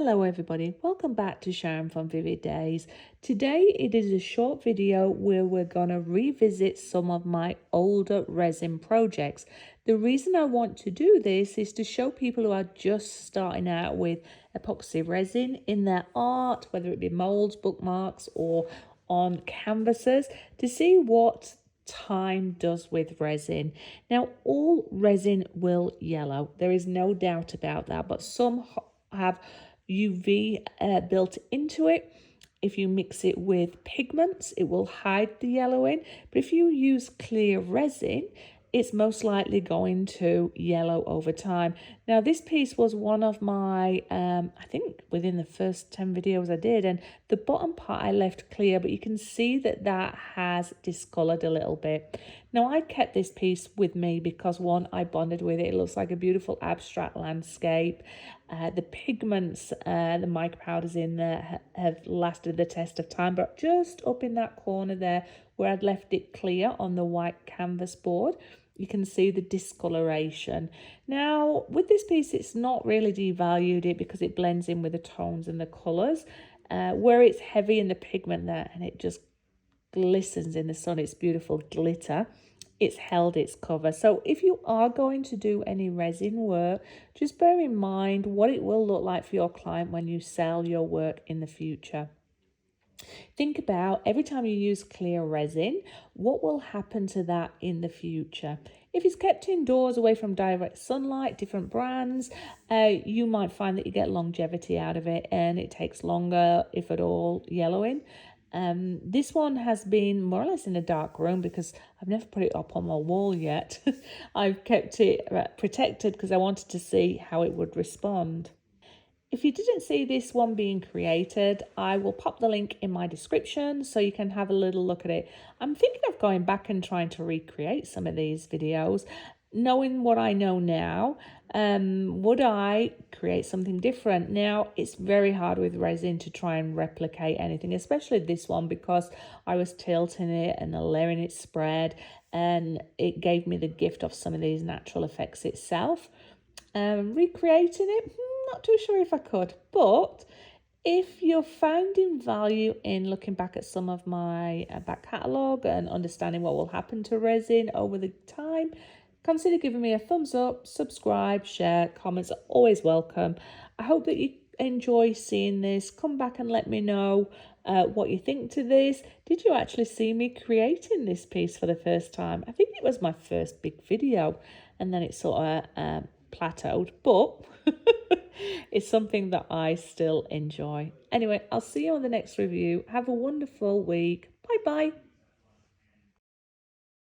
Hello everybody, welcome back to Sharon from Vivid Days. Today it is a short video where we're going to revisit some of my older resin projects. The reason I want to do this is to show people who are just starting out with epoxy resin in their art, whether it be molds, bookmarks or on canvases, to see what time does with resin. Now all resin will yellow, there is no doubt about that, but some have UV built into it. If you mix it with pigments, it will hide the yellowing. But if you use clear resin, it's most likely going to yellow over time. Now, this piece was one of my, I think within the first 10 videos I did, and the bottom part I left clear, but you can see that that has discolored a little bit. Now, I kept this piece with me because one, I bonded with it. It looks like a beautiful abstract landscape. The pigments, the mica powders in there have lasted the test of time, but just up in that corner there where I'd left it clear on the white canvas board, you can see the discoloration. Now, with this piece, it's not really devalued it because it blends in with the tones and the colours. Where it's heavy in the pigment there and it just glistens in the sun, it's beautiful glitter. It's held its cover. So if you are going to do any resin work, just bear in mind what it will look like for your client when you sell your work in the future. Think about every time you use clear resin, what will happen to that in the future? If it's kept indoors away from direct sunlight, different brands, you might find that you get longevity out of it and it takes longer, if at all, yellowing. This one has been more or less in a dark room because I've never put it up on my wall yet. I've kept it protected because I wanted to see how it would respond. If you didn't see this one being created, I will pop the link in my description so you can have a little look at it. I'm thinking of going back and trying to recreate some of these videos. Knowing what I know now, would I create something different? Now, it's very hard with resin to try and replicate anything, especially this one, because I was tilting it and letting it spread, and it gave me the gift of some of these natural effects itself. Recreating it, not too sure if I could, but if you're finding value in looking back at some of my back catalogue and understanding what will happen to resin over the time, consider giving me a thumbs up, subscribe, share, comments are always welcome. I hope that you enjoy seeing this. Come back and let me know what you think to this. Did you actually see me creating this piece for the first time? I think it was my first big video and then it sort of plateaued, but it's something that I still enjoy. Anyway, I'll see you on the next review. Have a wonderful week. Bye bye.